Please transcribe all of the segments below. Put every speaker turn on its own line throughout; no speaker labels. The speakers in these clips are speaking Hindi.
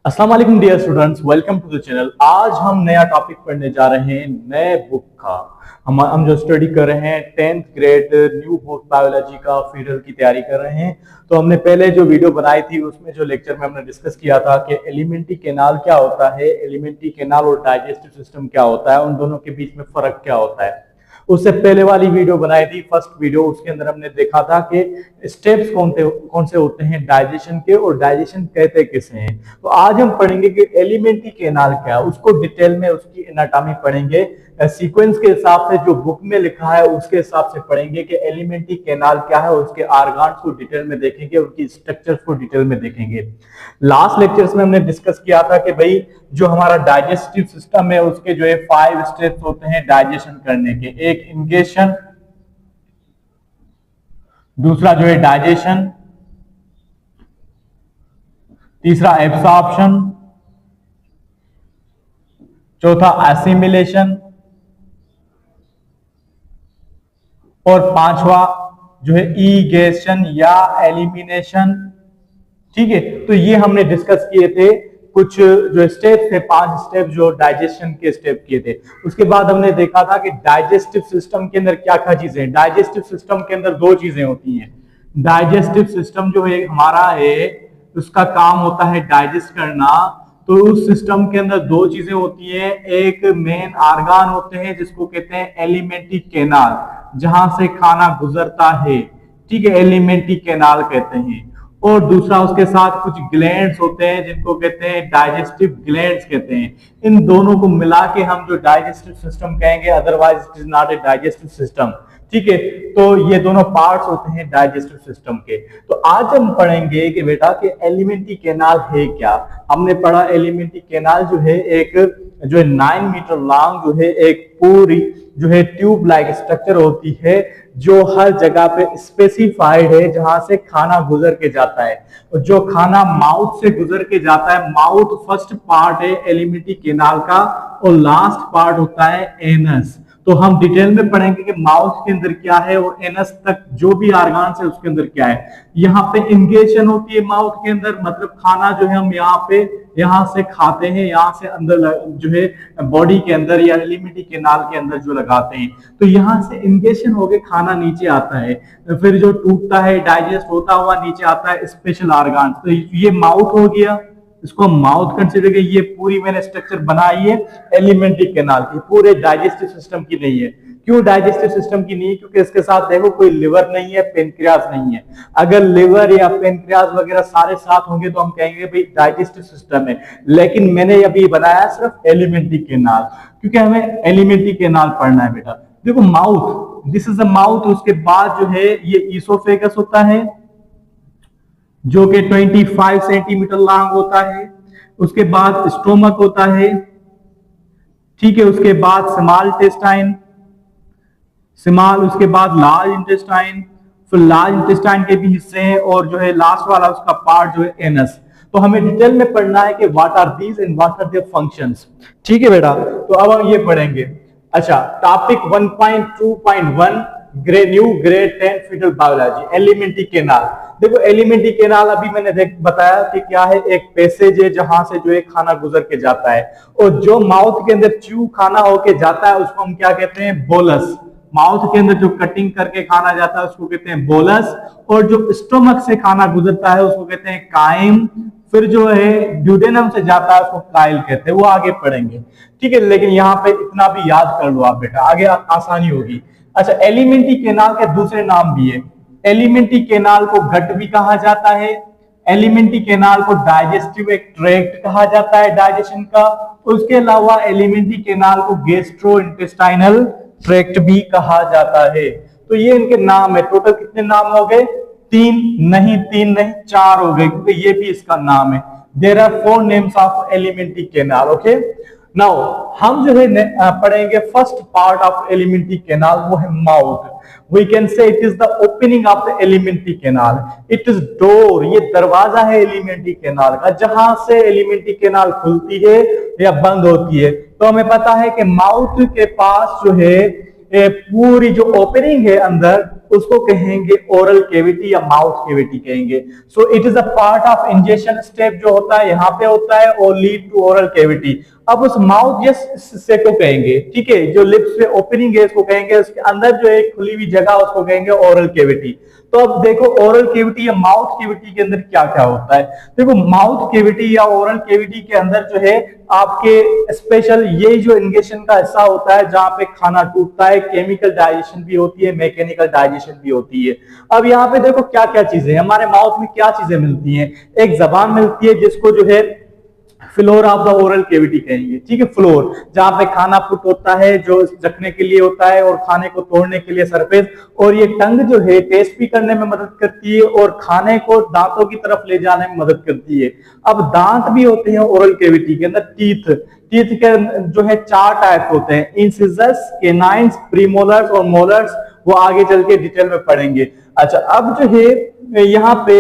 अस्सलाम वालेकुम dear students, welcome to the channel. आज हम नया टॉपिक पढ़ने जा रहे हैं नए बुक का। हम जो स्टडी कर रहे हैं 10th grade new book biology का फीडर की तैयारी कर रहे हैं। तो हमने पहले जो वीडियो बनाई थी उसमें जो लेक्चर में हमने डिस्कस किया था कि एलिमेंट्री कैनाल क्या होता है, एलिमेंट्री कैनाल और डाइजेस्टिव सिस्टम क्या होता है, उन दोनों के बीच में फर्क क्या होता है। उससे पहले वाली वीडियो बनाई थी फर्स्ट वीडियो, उसके अंदर हमने देखा था कि स्टेप्स कौन से होते हैं डाइजेशन के और डाइजेशन कहते किसे हैं। तो आज हम पढ़ेंगे कि एलिमेंट्री कैनाल क्या है, उसको डिटेल में उसकी एनाटॉमी पढ़ेंगे, सीक्वेंस के हिसाब से जो बुक में लिखा है उसके हिसाब से पढ़ेंगे कि एलिमेंट्री कैनाल क्या है, उसके ऑर्गन्स को डिटेल में देखेंगे, उनकी स्ट्रक्चर्स को डिटेल में देखेंगे। लास्ट लेक्चर्स में हमने डिस्कस किया था कि भाई जो हमारा डाइजेस्टिव सिस्टम है उसके जो है 5 स्टेप्स होते हैं डाइजेशन करने के। एक इंगेशन, दूसरा जो है डाइजेशन, तीसरा एब्सॉर्प्शन, चौथा एसिमिलेशन और पांचवा जो है ईगेशन या एलिमिनेशन। ठीक है, तो ये हमने डिस्कस किए थे कुछ जो स्टेप थे, 5 स्टेप जो डाइजेशन के स्टेप किए थे। उसके बाद हमने देखा था कि डाइजेस्टिव सिस्टम के अंदर क्या क्या चीजें हैं। डाइजेस्टिव सिस्टम के अंदर 2 चीजें होती हैं। डाइजेस्टिव सिस्टम जो है हमारा है उसका काम होता है डाइजेस्ट करना। तो उस सिस्टम के अंदर 2 चीजें होती हैं, एक मेन ऑर्गन होते हैं जिसको कहते हैं एलिमेंट्री कैनाल, जहां से खाना गुजरता है, ठीक है, एलिमेंट्री कैनाल कहते हैं। और दूसरा उसके साथ कुछ ग्लैंड्स होते हैं जिनको कहते हैं डाइजेस्टिव ग्लैंड्स कहते हैं। इन दोनों को मिला के हम जो डाइजेस्टिव सिस्टम कहेंगे, otherwise it is not a digestive system. ठीक है, तो ये दोनं पार्ट्स होते हैं डाइजेस्टिव सिस्टम के। तो आज हम पढ़ेंगे कि बेटा कि एलिमेंट्री कैनाल है क्या। हमने पढ़ा एलिमेंट्री कैनाल जो है एक जो है 9 मीटर लॉन्ग जो है एक पूरी जो है ट्यूब लाइक स्ट्रक्चर होती है जो हर जगह पे स्पेसिफाइड है जहां से खाना गुजर के जाता है। और जो खाना माउथ से गुजर के जाता है, माउथ फर्स्ट पार्ट है एलिमेंट्री कैनाल का और लास्ट पार्ट होता है एनस। तो हम डिटेल में पढ़ेंगे कि माउथ के अंदर क्या है और एनस तक जो भी ऑर्गन्स है उसके अंदर क्या है। यहाँ पे इंगेशन होती है माउथ के अंदर, मतलब खाना जो है हम यहाँ से खाते हैं, यहाँ से अंदर जो है बॉडी के अंदर या एलिमेंट्री कैनाल के अंदर जो लगाते हैं। तो यहाँ से इंगेशन होके खाना नीचे आता है, फिर जो टूटता है डाइजेस्ट होता हुआ नीचे आता है स्पेशल ऑर्गन्स। तो ये माउथ हो गया, इसको माउथ कंसीडर करिए। ये पूरी मैंने स्ट्रक्चर बनाई है एलिमेंट्री कैनाल की, पूरे डाइजेस्टिव सिस्टम की नहीं है। क्यों डाइजेस्टिव सिस्टम की नहीं है? क्योंकि इसके साथ देखो कोई लिवर नहीं है, पेनक्रियास नहीं है। अगर लिवर या पेनक्रियास वगैरह सारे साथ होंगे तो हम कहेंगे भाई डाइजेस्टिव सिस्टम है। लेकिन मैंने अभी बनाया सिर्फ एलिमेंट्री कैनाल, क्योंकि हमें एलिमेंट्री कैनाल पढ़ना है बेटा। देखो mouth, this is a mouth. उसके बाद जो है ये ईसोफेगस होता है जो कि 25 सेंटीमीटर लॉन्ग होता है। उसके बाद स्टोमक होता है, ठीक है। उसके बाद स्मॉल इंटेस्टाइन, उसके बाद लार्ज इंटेस्टाइन, फिर लार्ज इंटेस्टाइन के भी हिस्से हैं और जो है लास्ट वाला उसका पार्ट जो है एनस। तो हमें डिटेल में पढ़ना है कि what are these and what are their functions. ठीक है बेटा, तो अब हम ये पढ़ेंगे। अच्छा, topic 1.2.1 new grade 10 fetal biology, elementary canal. देखो एलिमेंट्री कैनाल अभी मैंने बताया कि क्या है, एक पैसेज है जहां से जो है खाना गुजर के जाता है और जो माउथ के अंदर च्यू खाना होके जाता है उसको हम क्या कहते हैं, बोलस। माउथ के अंदर जो कटिंग करके खाना जाता है उसको कहते हैं बोलस, और जो स्टोमक से खाना गुजरता है उसको कहते हैं काइम। फिर जो है ड्यूडेनम से जाता है उसको काइल कहते हैं, वो आगे पढ़ेंगे। ठीक है, लेकिन यहाँ पे इतना भी याद कर लो आप बेटा, आगे आसानी होगी। अच्छा, एलिमेंट्री कैनाल के दूसरे नाम भी है। एलिमेंट्री कैनाल को गट भी कहा जाता है, एलिमेंट्री कैनाल को डाइजेस्टिव ट्रैक्ट कहा जाता है डाइजेशन का। उसके अलावा एलिमेंट्री कैनाल को गैस्ट्रो इंटेस्टाइनल ट्रैक्ट भी कहा जाता है। तो ये इनके नाम है। टोटल कितने नाम हो गए? 3 नहीं, 4 हो गए, क्योंकि ये भी इसका नाम है। There are 4 names of elementary canal. Okay, now हम जो है पढ़ेंगे first part of elementary canal, वो है mouth. We can say it is the opening of the elementary canal. It is door, ये दरवाजा है एलिमेंट्री कैनाल का, जहां से एलिमेंट्री कैनाल खुलती है या बंद होती है। तो हमें पता है कि माउथ के पास जो है पूरी जो ओपनिंग है अंदर उसको कहेंगे ओरल केविटी या माउथ केविटी कहेंगे। So it is a part of injection step जो होता है यहाँ पे होता है और लीड टू ओरल केविटी। अब उस माउथ से को कहेंगे, ठीक है, जो लिप्स पे ओपनिंग है उसको कहेंगे, उसके अंदर जो एक खुली हुई जगह उसको कहेंगे ओरल केविटी। तो अब देखो ओरल केविटी या माउथ केविटी के अंदर क्या क्या होता है। देखो माउथ केविटी या ओरल केविटी के अंदर जो है आपके स्पेशल ये जो इंजेक्शन का हिस्सा होता है जहां पे खाना टूटता है, केमिकल डाइजेशन भी होती है, मैकेनिकल डाइजेशन भी होती है। अब यहाँ पे देखो क्या क्या चीजें हमारे माउथ में क्या चीजें मिलती हैं। एक जबान मिलती है जिसको जो है floor of the oral cavity कहेंगे, ठीक है, फ्लोर जहां पे खाना पुट होता है जो रखने के लिए होता है और खाने को तोड़ने के लिए सरफेस। और ये टंग जो है टेस्ट भी करने में मदद करती है और खाने को दांतों की तरफ ले जाने में मदद करती है। अब दांत भी होते हैं ओरल केविटी के अंदर, टीथ। टीथ के जो है 4 टाइप होते हैं, इंसिजर्स, केनाइन्स, प्रीमोलर्स और मोलर्स। वो आगे चल के डिटेल में पढ़ेंगे। अच्छा अब जो है यहाँ पे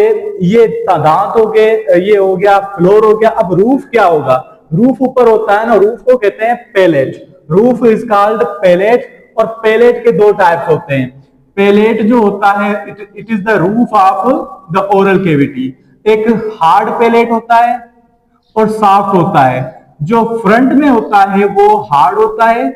ये दांत हो गए, ये हो गया फ्लोर हो गया। अब रूफ क्या होगा, रूफ ऊपर होता है ना, रूफ को कहते हैं palate. Roof is called palate. और पैलेट के 2 टाइप्स होते हैं। पैलेट जो होता है it is the roof of the oral cavity. एक हार्ड पैलेट होता है और सॉफ्ट होता है। जो फ्रंट में होता है वो हार्ड होता है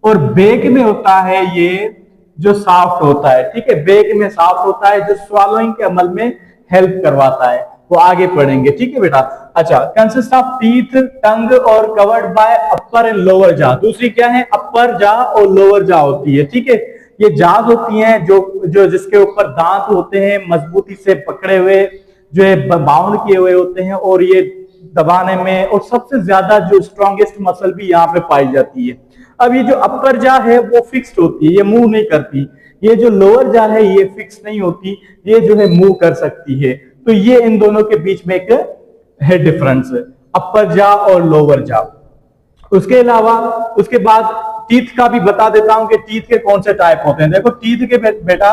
और बैक में होता है ये जो सॉफ्ट होता है, ठीक है, बैक में सॉफ्ट होता है जो स्वॉलोइंग के अमल में हेल्प करवाता है। वो आगे पढ़ेंगे, ठीक है बेटा। अच्छा कंसिस्ट ऑफ टीथ, टंग और covered by upper and lower जा। दूसरी क्या है, अपर जा और लोअर जा होती है, ठीक है। ये जाज होती हैं जो जिसके ऊपर दांत होते हैं मजबूती से पकड़े हुए, जो है बाउंड किए हुए होते हैं और ये दबाने में, और सबसे ज्यादा जो स्ट्रॉन्गेस्ट मसल भी यहाँ पे पाई जाती है। अब ये जो अपर जा है वो फिक्स्ड होती है, ये मूव नहीं करती। ये जो लोअर जा है ये फिक्स नहीं होती, ये जो है मूव कर सकती है। तो ये इन दोनों के बीच में एक है डिफरेंस, अपर जा और लोअर जा। उसके अलावा उसके बाद टीथ का भी बता देता हूं कि टीथ के कौन से टाइप होते हैं। देखो टीथ के बेटा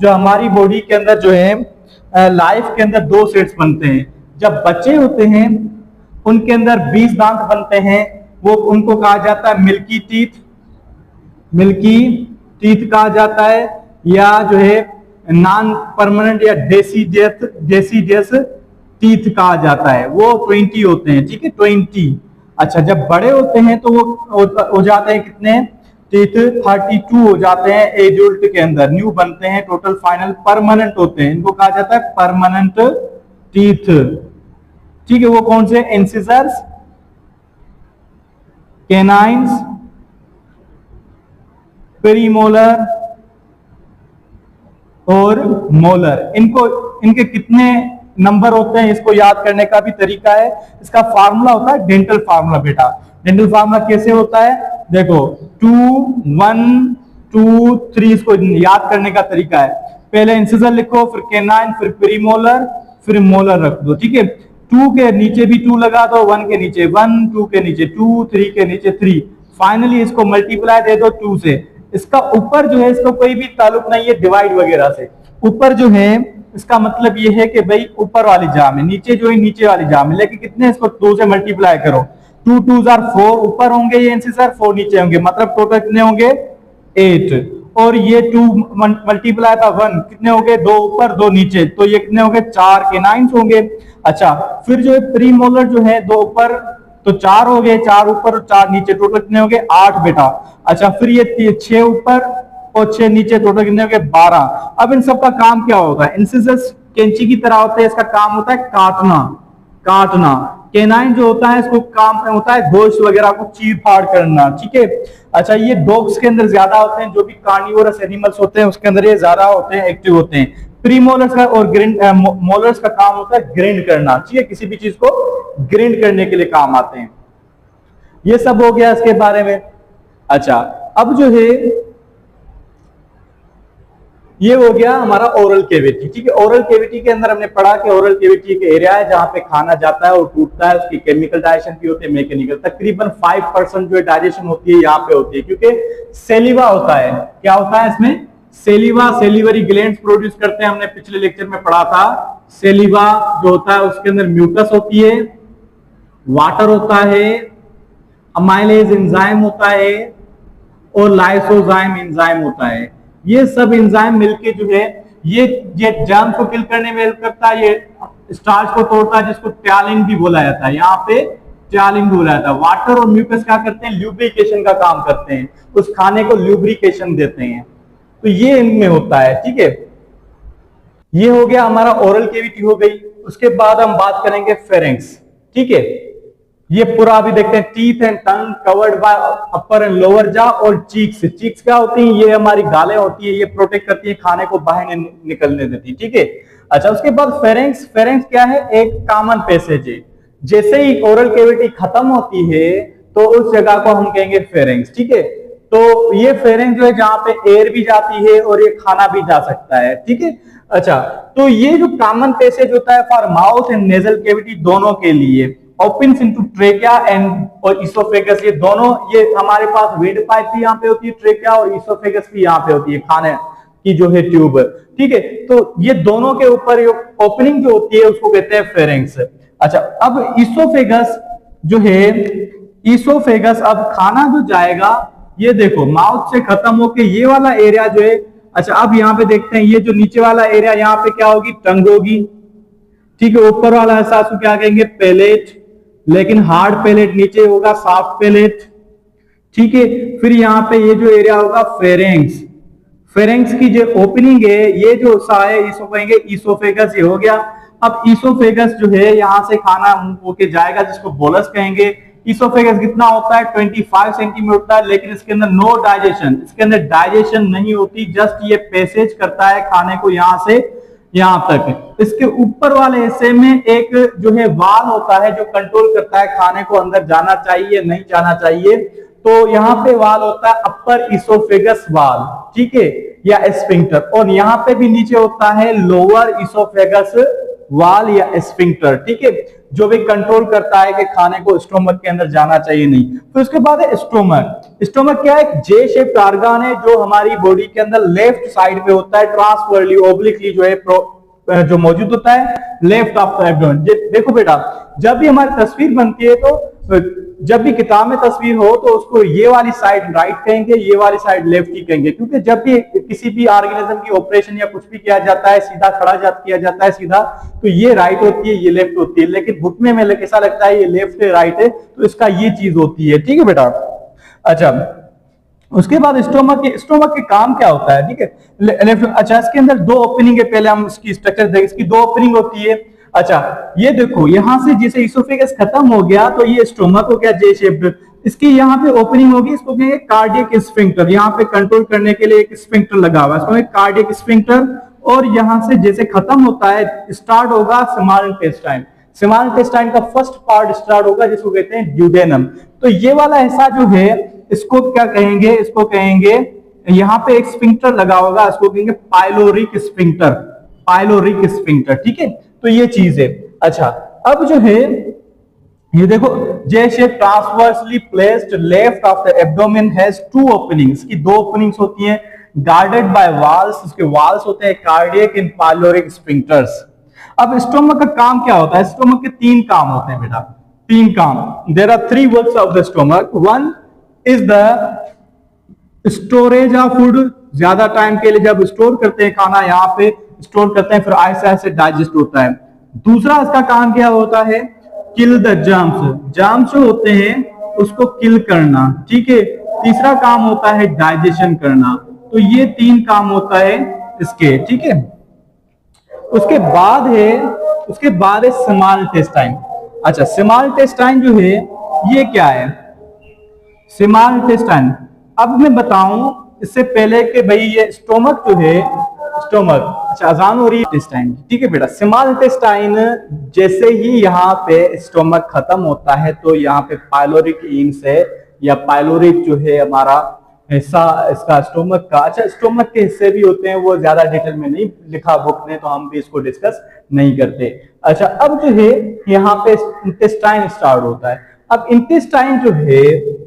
जो हमारी बॉडी के अंदर जो है लाइफ के अंदर 2 सेट्स बनते हैं। जब बच्चे होते हैं उनके अंदर 20 दांत बनते हैं, वो उनको कहा जाता है मिल्की टीथ। मिल्की टीथ कहा जाता है, या जो है नॉन परमानेंट या डेसिडियस टीथ कहा जाता है। वो 20 होते हैं, ठीक है, 20। अच्छा जब बड़े होते हैं तो वो हो जाते हैं कितने टीथ, 32 हो जाते हैं एडल्ट के अंदर, न्यू बनते हैं टोटल। फाइनल परमानेंट होते हैं, इनको कहा जाता है परमानेंट टीथ, ठीक है। वो कौन से, इंसिजर्स, कैनाइन्स, पेरीमोलर और मोलर। इनके कितने नंबर होते हैं इसको याद करने का भी तरीका है। इसका फार्मूला होता है डेंटल फार्मूला बेटा। डेंटल फार्मूला कैसे होता है, देखो 2 1 2 3 इसको याद करने का तरीका है। पहले इंसिजर लिखो, फिर कैनाइन, फिर पेरीमोलर, फिर मोलर रख दो, ठीक है। 2 के नीचे भी 2 लगा दो, 1 के नीचे 1, 2 के नीचे 2, 3 के नीचे 3। फाइनली इसको मल्टीप्लाई दे दो 2 से। इसका ऊपर जो है इसको कोई भी ताल्लुक नहीं है डिवाइड वगैरह से। ऊपर जो है इसका मतलब ये है कि भाई ऊपर वाली जाम है, नीचे जो है नीचे वाली जाम है, लेकिन कितने, इसको 2 से मल्टीप्लाई करो। 2 2 4 ऊपर होंगे ये इंसिजर, 4 नीचे होंगे, मतलब टोटल कितने होंगे 8। और ये 2 मल्टीप्लाई बाय 1 कितने होंगे, 2 ऊपर 2 नीचे, तो ये कितने होंगे 4 के 9 होंगे। अच्छा फिर जो है प्रीमोलर जो है 2 ऊपर तो 4 हो गए, 4 ऊपर और 4 नीचे, टोटल कितने हो गए 8 बेटा। अच्छा फिर ये 6 ऊपर और 6 नीचे, टोटल कितने हो गए 12। अब इन सब का काम क्या होता है, इंसिजर्स कैंची की तरह होते हैं, इसका काम होता है काटना। कैनाइन जो होता है इसको काम होता है गोश्त वगैरह को चीर फाड़ करना, ठीक है। अच्छा ये डॉग्स के अंदर ज्यादा होते हैं, जो भी कार्निवोरस एनिमल्स होते हैं उसके अंदर ये ज्यादा होते हैं, एक्टिव होते हैं। प्रीमोलर्स का और मोलर्स का काम होता है ग्राइंड करना, ठीक है, किसी भी चीज को ग्राइंड करने के लिए काम आते हैं। ये सब हो गया इसके बारे में। अच्छा अब जो है ये हो गया हमारा ओरल केविटी, ठीक है। ओरल केविटी के अंदर हमने पढ़ा कि ओरल केविटी एक एरिया है जहां पे खाना जाता है और टूटता है, उसकी केमिकल डाइजेशन भी होती है, मैकेनिकल। तकरीबन 5% जो डाइजेशन होती है यहाँ पे होती है, क्योंकि सेलिवा होता है। क्या होता है इसमें, सेलिवा, सेलिवरी ग्लैंड्स प्रोड्यूस करते हैं। हमने पिछले लेक्चर में पढ़ा था सेलिवा जो होता है उसके अंदर म्यूकस होती है, वाटर होता है, अमाइलेज एंजाइम होता है, और लाइसोजाइम एंजाइम होता है। ये सब एंजाइम मिलके जो है ये जर्म को किल करने में हेल्प करता है, ये स्टार्च को तोड़ता है जिसको ट्यालिन भी बोला जाता है, यहाँ पे ट्यालिन भी बोला जाता है। वाटर और म्यूकस क्या करते हैं, ल्यूब्रिकेशन का काम करते हैं, उस खाने को ल्यूब्रिकेशन देते हैं। तो ये इनमें होता है, ठीक है। ये हो गया हमारा ओरल केविटी हो गई। उसके बाद हम बात करेंगे फेरेंक्स, ठीक है। ये पूरा अभी देखते हैं, teeth and tongue covered by upper and lower जा और चीक्स। चीक्स क्या होती है, ये हमारी गालें होती है, ये प्रोटेक्ट करती है, खाने को बाहर निकलने देती है, ठीक है। अच्छा, उसके बाद फेरेंक्स। फेरेंक्स क्या है, एक कॉमन पैसेज है। जैसे ही ओरल केविटी खत्म होती है तो उस जगह को हम कहेंगे फेरेंक्स, ठीक है। तो ये फेरेंक्स जो है जहां पे एयर भी जाती है और ये खाना भी जा सकता है, ठीक है। अच्छा, तो ये जो कॉमन पैसेज होता है for mouth and nasal cavity दोनों के लिए, ओपन्स इनटू ट्रेकिया एंड और इसोफेगस, ये दोनों, ये हमारे पास वेंट पाइप भी यहाँ पे होती है, ट्रेकिया और इसोफेगस भी यहाँ पे होती है, खाने की जो है ट्यूब, ठीक है। तो ये दोनों के ऊपर ओपनिंग जो होती है उसको कहते हैं फेरेंक्स। अच्छा, अब इसोफेगस जो है, इसोफेगस अब खाना जो जाएगा ये देखो माउथ से खत्म होके ये वाला एरिया जो है, अच्छा अब यहाँ पे देखते हैं, ये जो नीचे वाला एरिया यहाँ पे क्या होगी, टंग होगी, ठीक है। ऊपर वाला हिस्सा को क्या कहेंगे, पैलेट, लेकिन हार्ड पैलेट नीचे होगा, सॉफ्ट पैलेट, ठीक है। फिर यहाँ पे ये जो एरिया होगा फेरेंक्स, फेरेंक्स की जो ओपनिंग है ये जो सा है इसको कहेंगे इसोफेगस, ये हो गया। अब इसोफेगस जो है यहाँ से खाना होके जाएगा जिसको बोलस कहेंगे। इसोफेगस कितना होता है, 25 सेंटीमीटर होता है, लेकिन इसके अंदर नो डाइजेशन, इसके अंदर डाइजेशन नहीं होती, जस्ट ये पैसेज करता है खाने को यहाँ से यहां तक। इसके ऊपर वाले हिस्से में एक जो है वाल होता है जो कंट्रोल करता है खाने को अंदर जाना चाहिए नहीं जाना चाहिए। तो यहाँ पे वाल होता है अपर इसोफेगस वाल, ठीक है, या स्फिंक्टर। और यहाँ पे भी नीचे होता है लोअर इसोफेगस वाल या स्फिंक्टर, ठीक है, जो भी कंट्रोल करता है कि खाने को स्टोमक के अंदर जाना चाहिए नहीं। तो उसके बाद है स्टोमक। स्टोमक क्या है, जे शेप्ड ऑर्गन है जो हमारी बॉडी के अंदर लेफ्ट साइड पे होता है, ट्रांसवर्सली ओब्लिकली जो है जो मौजूद होता है लेफ्ट ऑफ द एब्डोमेन। देखो बेटा, जब भी हमारी तस्वीर बनती है तो जब भी किताब में तस्वीर हो तो उसको ये वाली साइड राइट कहेंगे, ये वाली साइड लेफ्ट ही कहेंगे, क्योंकि जब भी किसी भी ऑर्गेनिज्म की ऑपरेशन या कुछ भी किया जाता है सीधा खड़ा किया जाता है सीधा, तो ये राइट होती है, ये लेफ्ट होती है। लेकिन घुटने में ऐसा लगता है ये लेफ्ट है राइट है, तो इसका ये चीज होती है, ठीक है बेटा। अच्छा, उसके बाद स्टोमक के काम क्या होता है, ठीक है। अच्छा, इसके अंदर दो ओपनिंग है, पहले हम इसकी स्ट्रक्चर देखें। इसकी दो ओपनिंग होती है। अच्छा, ये देखो यहां से जैसे इसोफेगस खत्म हो गया तो ये स्टोमक हो गया जे शेप्ड। इसकी यहाँ पे ओपनिंग होगी, इसको कहेंगे कार्डियक स्फिंक्टर। यहाँ पे कंट्रोल करने के लिए एक स्फिंक्टर लगा हुआ है, इसको कार्डियक स्फिंक्टर। और यहां से जैसे खत्म होता है स्टार्ट होगा स्मॉल इंटेस्टाइन। स्मॉल इंटेस्टाइन का फर्स्ट पार्ट स्टार्ट होगा जिसको कहते हैं ड्यूडेनम। तो ये वाला हिस्सा जो है इसको क्या कहेंगे, इसको कहेंगे, यहाँ पे एक स्फिंक्टर लगा होगा, इसको कहेंगे पाइलोरिक स्फिंक्टर, पाइलोरिक स्फिंक्टर, ठीक है। तो ये चीज है। अच्छा, अब जो है ये देखो, जैसे transversely placed left of the abdomen has two openings, की दो ओपनिंग्स होती हैं, गार्डेड बाय वाल्स, उसके वाल्स होते हैं कार्डियक एंड पाइलोरिक स्फिंक्टर्स। अब स्टोमक का काम क्या होता है, स्टोमक के तीन काम होते हैं बेटा, तीन काम। There are three works of the stomach. One is the storage of food, ज्यादा टाइम के लिए जब स्टोर करते हैं खाना यहाँ पे स्टोर करते हैं, फिर आहिस्ते आहिस्ते डाइजेस्ट होता है। दूसरा इसका काम क्या होता है, किल द जर्म्स, जर्म्स जो होते हैं उसको किल करना, ठीक है। तीसरा काम होता है डाइजेशन करना। तो ये तीन काम होता है इसके, ठीक है। उसके बाद है स्मॉल इंटेस्टाइन। अच्छा, स्मॉल इंटेस्टाइन जो है ये क्या है, स्मॉल इंटेस्टाइन अब मैं बताऊं इससे पहले कि भाई ये स्टोमक जो है, स्टोमक, अच्छा अजान हो रही है, इंटेस्टाइन, ठीक है बेटा। स्मॉल इंटेस्टाइन जैसे ही यहाँ पे स्टोमक खत्म होता है तो यहाँ पे पाइलोरिक ईन्स है या पाइलोरिक जो है हमारा हिस्सा इसका स्टोमक का। अच्छा, स्टोमक के हिस्से भी होते हैं, वो ज्यादा डिटेल में नहीं लिखा बुक ने, तो हम भी इसको डिस्कस नहीं करते। अच्छा, अब जो है यहाँ पे इंटेस्टाइन स्टार्ट होता है। अब इंटेस्टाइन जो है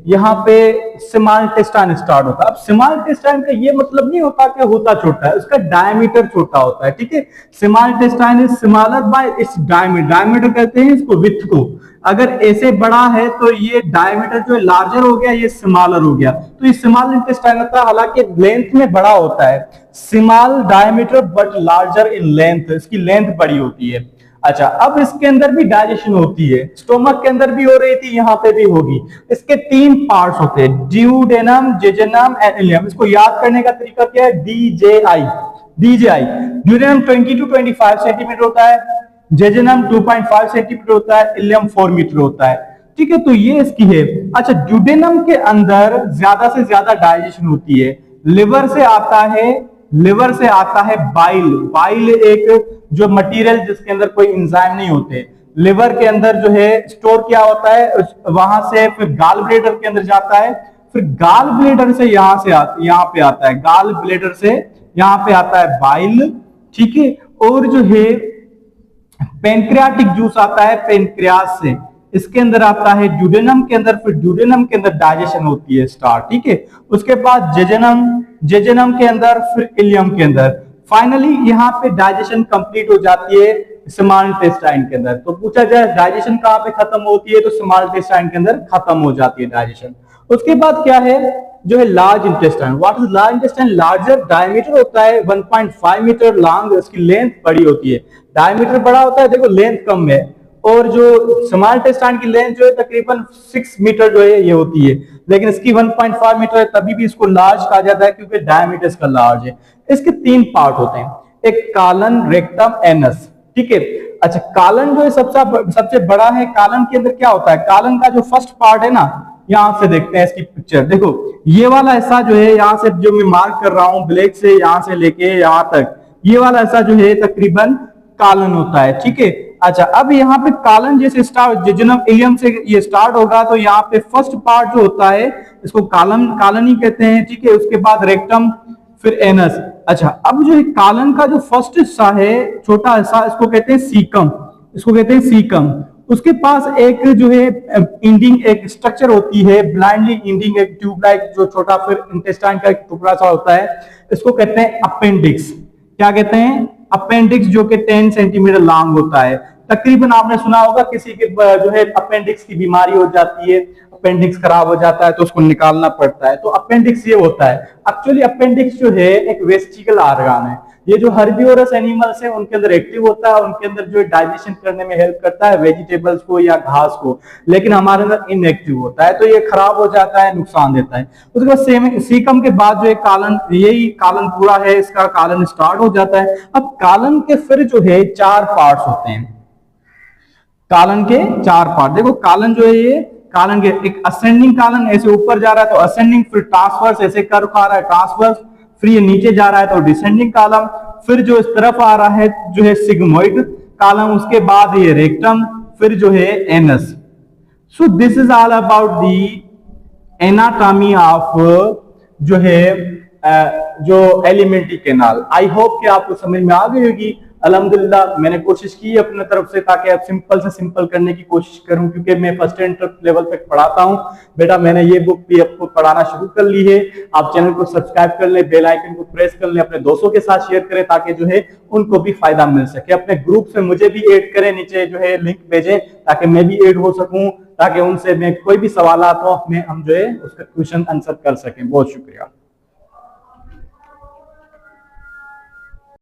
यहाँ पे स्मॉल इंटेस्टाइन स्टार्ट होता है। अब स्मॉल इंटेस्टाइन का ये मतलब नहीं होता कि होता छोटा है, उसका डायमीटर छोटा होता है, ठीक है। Small intestine is smaller by its diameter, diameter कहते हैं इसको विड्थ को। अगर ऐसे बड़ा है तो ये डायमीटर जो है लार्जर हो गया, ये स्मॉलर हो गया। तो ये स्मॉल इंटेस्टाइन होता है, हालांकि लेंथ में बड़ा होता है, small diameter but larger in length, इसकी लेंथ बड़ी होती है। अच्छा, अब इसके अंदर भी डाइजेशन होती है, स्टोमक के अंदर भी हो रही थी, यहाँ पे भी होगी। इसके 3 पार्ट्स होते हैं, ड्यूडेनम, जेजुनम एंड इलियम। इसको याद करने का तरीका क्या है, DJI. DJI, duodenum 20 to 25 centimetre होता है, जेजुनम 2.5 सेंटीमीटर होता है, इलियम 4 मीटर होता है, ठीक है। तो ये इसकी है। अच्छा, ड्यूडेनम के अंदर ज्यादा से ज्यादा डाइजेशन होती है। लिवर से आता है, लिवर से आता है बाइल। बाइल एक जो मटेरियल जिसके अंदर कोई एंजाइम नहीं होते, लिवर के अंदर जो है स्टोर किया होता है, वहां से फिर गाल ब्लेडर के अंदर जाता है, फिर गाल ब्लेडर से यहाँ पे आता है, गाल ब्लेडर से यहाँ पे आता है बाइल, ठीक है। और जो है पेनक्रियाटिक जूस आता है पेनक्रियास से, इसके अंदर आता है ड्यूडेनम के अंदर, फिर ड्यूडेनम के अंदर डाइजेशन होती है स्टार्ट, ठीक है। उसके बाद जेजुनम, जेजुनम के अंदर, फिर इलियम के अंदर, फाइनली यहाँ पे डाइजेशन कंप्लीट हो जाती है स्मॉल इंटेस्टाइन के अंदर। तो पूछा जाए डाइजेशन कहाँ पे खत्म होती है, तो स्मॉल इंटेस्टाइन के अंदर खत्म हो जाती है डाइजेशन। उसके बाद क्या है, जो है large intestine. What is large intestine, larger diameter होता है 1.5 मीटर लॉन्ग, इसकी लेंथ बड़ी होती है। डायमीटर बड़ा होता है, देखो लेंथ कम है। और जो स्मॉल इंटेस्टाइन की लेंथ जो है तकरीबन 6 मीटर जो है ये होती है, लेकिन इसकी 1.5 मीटर है, तभी भी इसको लार्ज कहा जाता है क्योंकि डायमीटर इसका लार्ज है। इसके 3 पार्ट होते हैं, एक कालन, रेक्टम, एनस, ठीक है। अच्छा, कालन जो है सबसे बड़ा है। कालन के अंदर क्या होता है, कालन का जो फर्स्ट पार्ट है ना, यहां से देखते हैं इसकी पिक्चर, देखो ये वाला हिस्सा जो है, यहाँ से जो मैं मार्क कर रहा हूं ब्लैक से, यहां से लेके यहां तक, ये वाला हिस्सा जो है तकरीबन कालन होता है, ठीक है। अच्छा, अब यहाँ पे कालन जैसे स्टार्ट, जेजुनम इलियम से ये स्टार्ट होगा, तो यहाँ पे फर्स्ट पार्ट जो होता है इसको कालन, कालनी कहते हैं, ठीक है। उसके बाद रेक्टम, फिर एनस। अच्छा, अब जो कालन का जो फर्स्ट हिस्सा है, छोटा हिस्सा, इसको कहते हैं सीकम, इसको कहते हैं सीकम। उसके पास एक जो है इंडिंग एक स्ट्रक्चर होती है, ब्लाइंडली इंडिंग एक ट्यूब लाइक जो छोटा फिर इंटेस्टाइन का एक टुकड़ा सा होता है, इसको कहते हैं अपेंडिक्स। क्या कहते हैं, अपेंडिक्स, जो कि 10 सेंटीमीटर लॉन्ग होता है। तकरीबन आपने सुना होगा किसी के जो है अपेंडिक्स की बीमारी हो जाती है, अपेंडिक्स खराब हो जाता है तो उसको निकालना पड़ता है, तो अपेंडिक्स ये होता है। एक्चुअली अपेंडिक्स जो है एक वेस्टिकल ऑर्गन है, ये जो हर्बीवोरस एनिमल्स है उनके अंदर एक्टिव होता है, उनके अंदर जो डाइजेशन करने में हेल्प करता है वेजिटेबल्स को या घास को, लेकिन हमारे अंदर इनएक्टिव होता है, तो ये खराब हो जाता है, नुकसान देता है। उसके बाद सीकम के बाद जो है कालन, यही कालन पूरा है, इसका कालन स्टार्ट हो जाता है। अब कालन के फिर जो है 4 पार्ट्स होते हैं, कालन के 4 पार्ट। देखो कालन जो है ये कालन के एक असेंडिंग कालन, ऐसे ऊपर जा रहा है तो असेंडिंग, फिर ट्रांसवर्स ऐसे कर्व खा रहा है ट्रांसवर्स, फिर ये नीचे जा रहा है तो डिसेंडिंग कालम, फिर जो इस तरफ आ रहा है जो है सिग्मोइड कालम, उसके बाद ये रेक्टम, फिर जो है anus. So this is all about the anatomy of जो है जो एलिमेंट्री कैनाल। आई होप कि आपको समझ में आ गई होगी। अल्हम्दुलिल्लाह मैंने कोशिश की अपने तरफ से ताकि आप सिंपल से सिंपल करने की कोशिश करूं, क्योंकि मैं फर्स्ट एंड लेवल तक पढ़ाता हूं। बेटा मैंने ये बुक भी आपको पढ़ाना शुरू कर ली है। आप चैनल को सब्सक्राइब कर ले, बेल आइकन को प्रेस कर ले, अपने दोस्तों के साथ शेयर करें ताकि जो है उनको भी फायदा मिल सके। अपने ग्रुप से मुझे भी ऐड करें, नीचे जो है लिंक भेजें ताकि मैं भी ऐड हो सकूं, ताकि उनसे मैं कोई भी सवाल हो हम जो है उसका क्वेश्चन आंसर कर सकें। बहुत शुक्रिया।